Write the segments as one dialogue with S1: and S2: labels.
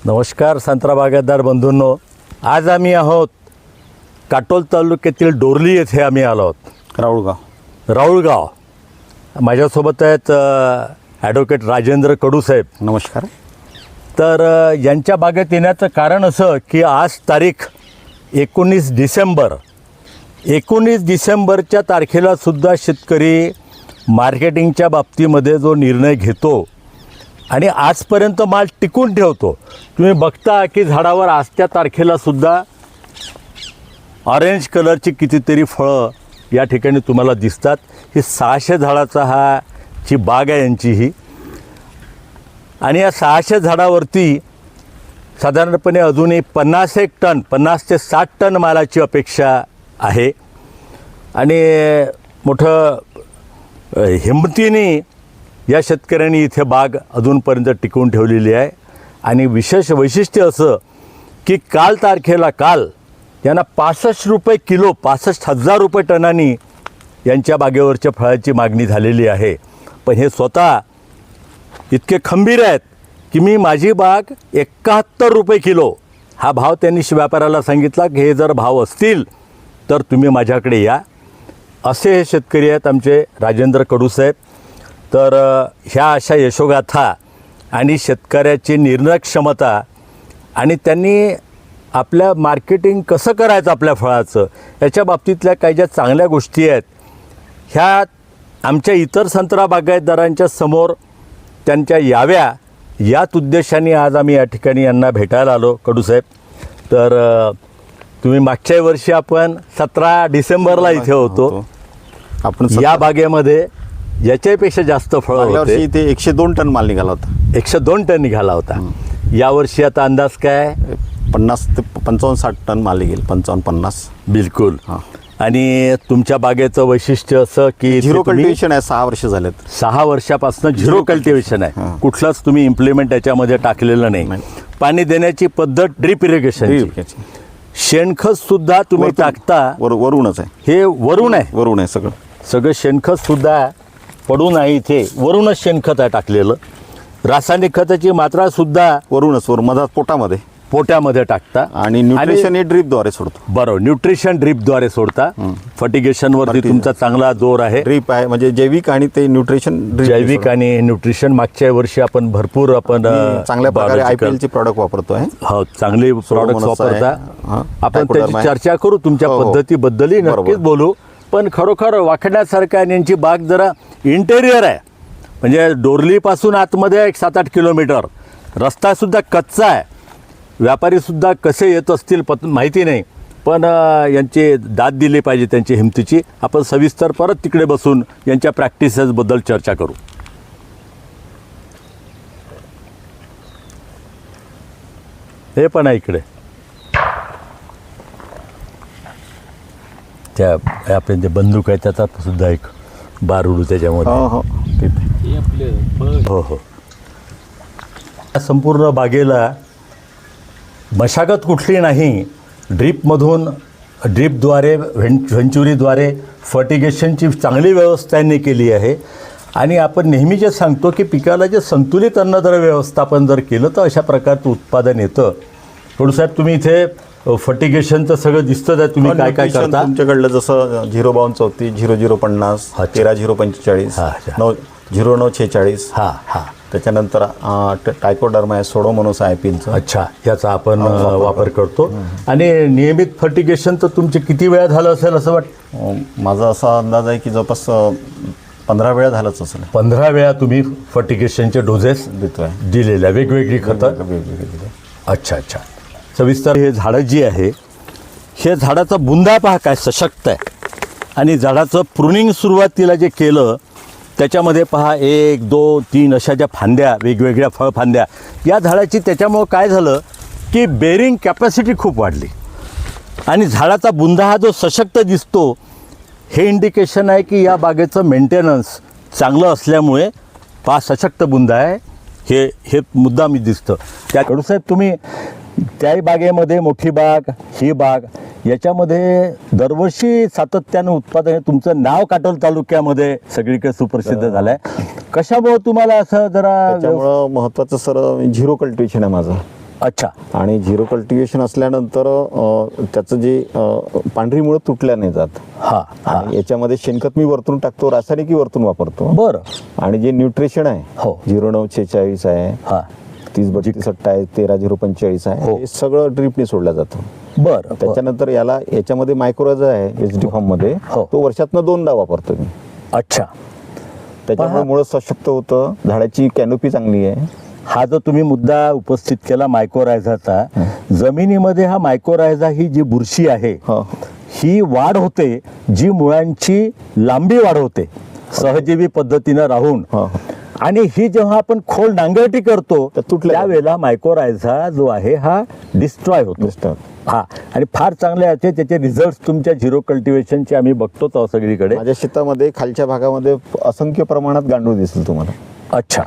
S1: नमस्कार संत्रा बागायतदार बंधूंनो, आज आम्ही आहोत काटोल तालुक्यातील डोरली येथे आम्ही आलो आहोत. राऊळगाव. माझ्यासोबत आहेत ॲडव्होकेट राजेंद्र कडूसाहेब.
S2: नमस्कार.
S1: तर यांच्या बागेत येण्याचं कारण असं की आज तारीख 19 डिसेंबर. 19 डिसेंबरच्या तारखेला सुद्धा शेतकरी मार्केटिंगच्या बाबतीमध्ये जो निर्णय घेतो आणि आजपर्यंत माल टिकून ठेवतो. तुम्ही बघता की झाडावर आजच्या तारखेला सुद्धा ऑरेंज कलरची कितीतरी फळं या ठिकाणी तुम्हाला दिसतात. ही 600 झाडाचा ची बाग आहे यांची ही. आणि या 600 झाडावरती साधारणपणे अजूनही 50 टन 50 ते 60 टन मालाची अपेक्षा आहे. आणि मोठं हिमतीने या शेतकऱ्यांनी इथे बाग अजूनपर्यंत टिकवून ठेवलेली आहे. आणि विशेष वैशिष्ट्य असं की काल यांना 65 रुपये किलो 65,000 रुपये टनानी यांच्या बागेवरच्या फळाची मागणी झालेली आहे. पण हे स्वतः इतके खंबीर आहेत की मी माझी बाग 71 रुपये किलो हा भाव त्यांनी व्यापाऱ्याला सांगितला की हे जर भाव असतील तर तुम्ही माझ्याकडे या. असे हे शेतकरी आहेत आमचे राजेंद्र कडूसाहेब. तर ह्या अशा यशोगाथा आणि शेतकऱ्याची निर्णय क्षमता आणि त्यांनी आपल्या मार्केटिंग कसं करायचं आपल्या फळाचं याच्या बाबतीतल्या काही ज्या चांगल्या गोष्टी आहेत ह्या आमच्या इतर संत्रा बागायतदारांच्या समोर त्यांच्या याव्या याच उद्देशाने आज आम्ही या ठिकाणी यांना भेटायला आलो. कडूसाहेब, तर तुम्ही मागच्या वर्षी आपण 17 डिसेंबरला इथे होतो.
S2: आपण
S1: या बागेमध्ये याच्यापेक्षा जास्त फळं होते.
S2: इथे 102 टन माल निघाला होता.
S1: 102 टन निघाला होता. यावर्षी आता अंदाज काय?
S2: 50 ते 55-60 टन माल निघेल. 55-50
S1: बिलकुल. आणि तुमच्या बागेचं वैशिष्ट्य असं की
S2: झिरो कल्टिवेशन आहे. 6 वर्ष झालेत.
S1: 6 वर्षापासून झिरो कल्टिवेशन आहे. कुठलंच तुम्ही इम्प्लिमेंट याच्यामध्ये टाकलेलं नाही. पाणी देण्याची पद्धत ड्रीप इरिगेशन. शेणखत सुद्धा तुम्ही टाकता
S2: वरूनच आहे.
S1: हे वरून आहे सगळं शेणखत सुद्धा पडून आहे. इथे वरूनच शेणखत आहे टाकलेलं. रासायनिक खताची मात्रा सुद्धा
S2: वरूनच मधात
S1: पोट्यामध्ये टाकता.
S2: आणि न्यूट्रिशन हे ड्रीपद्वारे सोडतो.
S1: बरोबर, न्यूट्रिशन ड्रीपद्वारे सोडता. फर्टिगेशनवरती तुमचा चांगला जोर आहे.
S2: ड्रीप आहे म्हणजे जैविक आणि ते न्यूट्रिशन.
S1: जैविक आणि न्यूट्रिशन मागच्या वर्षी आपण भरपूर
S2: चांगल्या प्रकारे IPL चे प्रॉडक्ट वापरतोय.
S1: हो, चांगले प्रॉडक्ट वापरता. आपण त्याची चर्चा करू, तुमच्या पद्धतीबद्दलही नक्कीच बोलू. पण खरोखर वाखण्यासारखं आणि यांची बाग जरा इंटेरियर आहे. म्हणजे डोरलीपासून आतमध्ये 7-8 किलोमीटर रस्तासुद्धा कच्चा आहे. व्यापारीसुद्धा कसे येत असतील माहिती नाही. पण यांची दाद दिली पाहिजे त्यांची हिमतीची. आपण सविस्तर परत तिकडे बसून यांच्या प्रॅक्टिसेसबद्दल चर्चा करू. हे पण आहे इकडे त्या आपण जे बंदूक आहे त्याचा सुद्धा एक बारूड त्याच्यामध्ये. हो. संपूर्ण बागेला मशागत कुठली नाही. ड्रीपद्वारे व्हेंचुरीद्वारे फर्टिगेशनची चांगली व्यवस्था यांनी केली आहे. आणि आपण नेहमी जे सांगतो की पिकाला जे संतुलित अन्नद्रव्य व्यवस्थापन जर केलं तर अशा प्रकारचं उत्पादन येतं. कडूसाहेब, तुम्ही इथे फर्टिगेशनचं सगळं दिसतं आहे. तुम्ही काय काय करता?
S2: तुमच्याकडलं जसं 05234 0050 13-045 0946 त्याच्यानंतर टायकोडर्मा आहे, सोडोमोनोस आहे IPLचं.
S1: अच्छा, याचा आपण वापर करतो. आणि नियमित फर्टिगेशन तर तुमचे किती वेळा झालं असेल असं वाटतं?
S2: माझा असा अंदाज आहे की जवळपास 15 वेळा झालंच असेल. 15
S1: वेळा तुम्ही फर्टिगेशनचे डोजेस
S2: देतोय
S1: दिलेल्या वेगवेगळी खतं. अच्छा. सविस्तर हे झाडं जी आहे हे झाडाचा बुंदा पहा काय सशक्त आहे. आणि झाडाचं प्रुनिंग सुरुवातीला जे केलं त्याच्यामध्ये पहा 1, 2, 3 अशा ज्या फांद्या वेगवेगळ्या फळफांद्या या झाडाची. त्याच्यामुळं काय झालं की बेरिंग कॅपॅसिटी खूप वाढली. आणि झाडाचा बुंदा हा जो सशक्त दिसतो हे इंडिकेशन आहे की या बागेचं मेंटेनन्स चांगलं असल्यामुळे पहा सशक्त बुंदा आहे. हे मुद्दा मी दिसतं. त्याकडून साहेब तुम्ही त्याही बागेमध्ये मोठी बाग ही बाग याच्यामध्ये दरवर्षी सातत्यानं उत्पादन हे तुमचं नाव काटोल तालुक्यामध्ये सगळीकडे सुप्रसिद्ध झालं आहे. कशामुळे तुम्हाला असं जरा
S2: त्याच्यामुळं महत्त्वाचं सर झिरो कल्टिवेशन आहे माझं.
S1: अच्छा.
S2: आणि झिरो कल्टिवेशन असल्यानंतर त्याचं जे पांढरी मुळं तुटल्या नाही जात.
S1: हा हा.
S2: आणि याच्यामध्ये शेणखत मी वरतून टाकतो, रासायनिकही वरतून वापरतो.
S1: बरं.
S2: आणि जे न्यूट्रिशन आहे
S1: हो.
S2: 0946 आहे,
S1: हा
S2: 3032 आहे, 13045 आहे,
S1: हो.
S2: हे सगळं ड्रिपने सोडलं जातं.
S1: बरं.
S2: त्याच्यानंतर याच्यामध्ये मायक्रोरायझा आहे HD फॉर्म मध्ये,
S1: हो.
S2: तो वर्षातनं 2दा वापरतो मी.
S1: अच्छा.
S2: त्याच्यामुळे मुळं सशक्त होतं, झाडाची कॅनोपी चांगली आहे.
S1: हा जो तुम्ही मुद्दा उपस्थित केला मायक्रोरायझाचा, जमिनीमध्ये हा मायक्रोरायझा ही जी बुरशी आहे
S2: हो.
S1: ही वाढ होते, जी मुळांची लांबी वाढवते सहजीवी पद्धतीनं राहून.
S2: हो.
S1: आणि ही जेव्हा आपण खोल नांगरटी करतो
S2: तर तुटल्या
S1: त्यावेळेला मायक्रोरायझा जो आहे हा डिस्ट्रॉय होतो. हा. आणि फार चांगले आहे त्याचे रिझल्ट तुमच्या झिरो कल्टिवेशनचे आम्ही बघतोच सगळीकडे.
S2: माझ्या शेतामध्ये खालच्या भागामध्ये असंख्य प्रमाणात गांडूळ दिसेल तुम्हाला.
S1: अच्छा.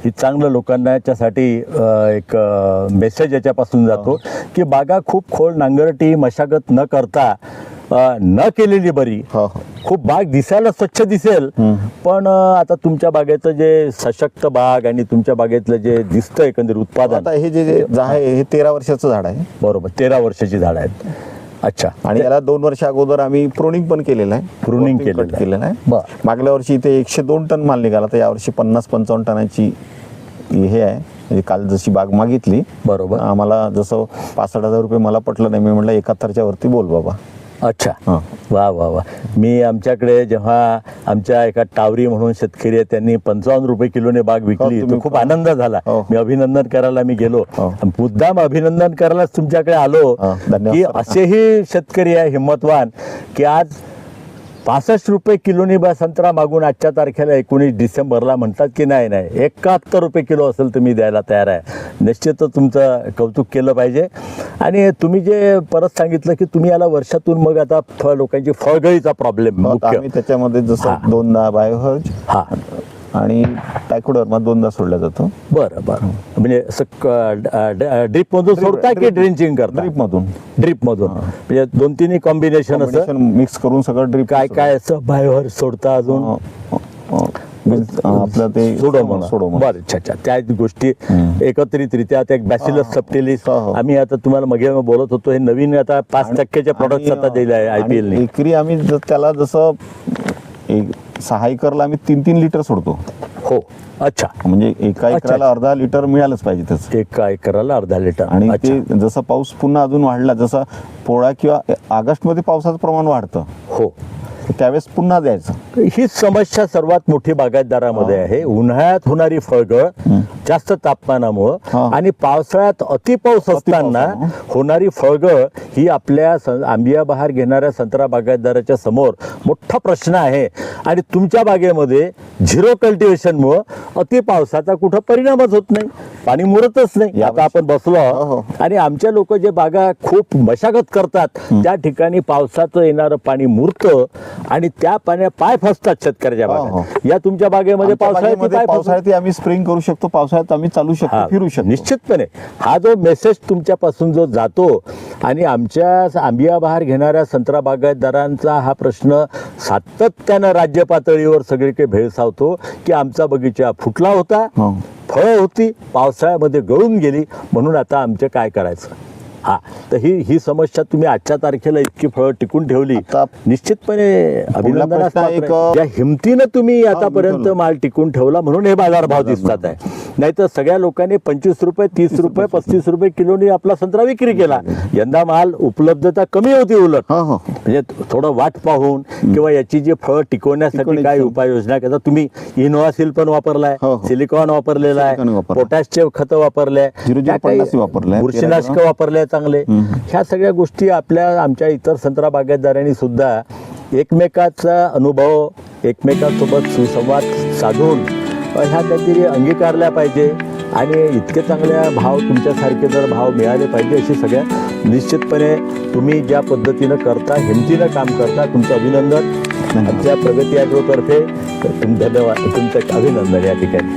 S1: ही चांगलं लोकांना याच्यासाठी एक मेसेज याच्यापासून जातो की बागा खूप खोल नांगरटी मशागत न करता न केलेली बरी.
S2: हो.
S1: खूप बाग दिसायला स्वच्छ दिसेल, पण आता तुमच्या बागेचं जे सशक्त बाग आणि तुमच्या बागेतलं जे दिसतं एकंदरीत उत्पादन,
S2: आता हे जे आहे हे 13 वर्षाचं झाड आहे.
S1: बरोबर 13 वर्षाची झाड आहेत. अच्छा.
S2: आणि याला 2 वर्ष अगोदर आम्ही प्रुनिंग पण केलेलं आहे.
S1: Pruning
S2: Cut
S1: केलेलं
S2: केलेलं आहे.
S1: बरं.
S2: मागल्या वर्षी इथे 102 टन माल निघाला, तर यावर्षी 50-55 टनाची हे आहे. म्हणजे काल जशी बाग मागितली,
S1: बरोबर.
S2: आम्हाला जसं 65,000 रुपये मला पटलं नाही, मी म्हटलं 71च्या वरती बोल बाबा.
S1: अच्छा.
S2: हां.
S1: वा वा वा. मी आमच्याकडे जेव्हा आमच्या एका टावरी म्हणून शेतकरी आहे, त्यांनी 55 रुपये किलोने बाग विकली,
S2: तुम्ही
S1: तर खूप आनंद झाला.
S2: हो.
S1: मी अभिनंदन करायला मी गेलो,
S2: हो.
S1: मुद्दाम अभिनंदन करायलाच तुमच्याकडे आलो
S2: धन्यवाद
S1: की
S2: सर.
S1: असेही शेतकरी आहे हिम्मतवान की आज 65 रुपये किलोनी संत्रा मागून आजच्या तारखेला 19 डिसेंबरला म्हणतात की नाही नाही 71 रुपये किलो असेल तर मी द्यायला तयार आहे. निश्चितच तुमचं कौतुक केलं पाहिजे. आणि तुम्ही जे परत सांगितलं की तुम्ही याला वर्षातून मग आता लोकांची फळगळीचा प्रॉब्लेम मुख्य.
S2: आम्ही त्याच्यामध्ये जसं
S1: हां.
S2: 2दा बायोहर्ज
S1: हा.
S2: आणि टायकोडर्मा 2दा सोडला जातो.
S1: बरं बरं. म्हणजे ड्रीप मधून सोडता की ड्रेंचिंग करता?
S2: ड्रीप मधून.
S1: ड्रीप मधून म्हणजे 2-3 कॉम्बिनेशन असं
S2: मिक्स करून सगळं ड्रीप.
S1: काय काय असं बायोवर सोडता अजून?
S2: आपलं ते
S1: सोडोमोना.
S2: सोडोमोना.
S1: बरं. अच्छा अच्छा. त्या गोष्टी एकत्रितरित्या एक बॅसिलस सबटिलिस
S2: हो, हो.
S1: आम्ही आता तुम्हाला मागे बोलत होतो, हे नवीन आता 5% प्रोडक्ट आता दिले आहे IPL ने.
S2: एकरी आम्ही त्याला जसं 6 एकरला आम्ही 3-3 लिटर सोडतो.
S1: हो. अच्छा.
S2: म्हणजे एका एकराला अर्धा लिटर मिळालंच पाहिजे त्याचं.
S1: एका एकराला अर्धा लिटर.
S2: आणि
S1: अच्छा.
S2: ते जसं पाऊस पुन्हा अजून वाढला, जसा पोळा किंवा ऑगस्टमध्ये पावसाचं प्रमाण वाढतं,
S1: हो.
S2: त्यावेळेस पुन्हा द्यायचं.
S1: ही समस्या सर्वात मोठी बागायतदारामध्ये आहे. उन्हाळ्यात होणारी फळगळ जास्त तापमानामुळं आणि पावसाळ्यात अतिपाऊस असताना होणारी फळगळ ही आपल्या आंबिया बहार घेणाऱ्या संत्रा बागायतदाराच्या समोर मोठा प्रश्न आहे. आणि तुमच्या बागेमध्ये झिरो कल्टिवेशनमुळं अतिपावसाचा कुठं परिणामच होत नाही, पाणी मुरतच नाही. आता आपण बसलो आणि आमच्या लोक जे बागा खूप मशागत करतात त्या ठिकाणी पावसाचं येणारं पाणी मुरतं आणि त्या पाण्या पाय फसतात शेतकऱ्याच्या बागेत. या तुमच्या बागेमध्ये
S2: पावसाळ्यात आम्ही स्प्रिंग करू शकतो, पावसाळ्यात आम्ही चालू शकतो, फिरू शकतो.
S1: निश्चितपणे हा जो मेसेज तुमच्यापासून जो जातो आणि आमच्या आंबिया बहार घेणाऱ्या संत्रा बागायतदारांचा हा प्रश्न सातत्यानं राज्य पातळीवर सगळीकडे भेळसावतो की आमचा बगीचा फुटला होता, फळं होती, पावसाळ्यामध्ये गळून गेली, म्हणून आता आमचं काय करायचं. हा. तर ही समस्या तुम्ही आजच्या तारखेला इतकी फळं टिकून ठेवली, निश्चितपणे अभिनंदनास्पद. या हिमतीनं तुम्ही आतापर्यंत माल टिकून ठेवला म्हणून हे बाजारभाव दिसतात आहे. नाहीतर सगळ्या लोकांनी 25 रुपये 30 रुपये 35 रुपये किलोनी आपला संत्रा विक्री केला. यंदा माल उपलब्धता कमी होती उलट. म्हणजे थोडं वाट पाहून किंवा याची जी फळं टिकवण्यासाठी काय उपाययोजना करता तुम्ही? इनोवासिल पण वापरलाय, सिलिकॉन वापरलेला आहे, पोटॅशचे खतं वापरले, बुरशीनाशक वापरले चांगले. ह्या सगळ्या गोष्टी आमच्या इतर संत्रा बागायतदारांनी सुद्धा एकमेकाचा अनुभव, एकमेकांसोबत सुसंवाद साधून ह्या काहीतरी अंगीकारल्या पाहिजे. आणि इतके चांगल्या भाव तुमच्यासारखे जर भाव मिळाले पाहिजे अशी सगळ्या निश्चितपणे तुम्ही ज्या पद्धतीनं करता, हिमतीनं काम करता, तुमचं अभिनंदन. आमच्या प्रगती ॲग्रोतर्फे धन्यवाद, तुमचं अभिनंदन या ठिकाणी.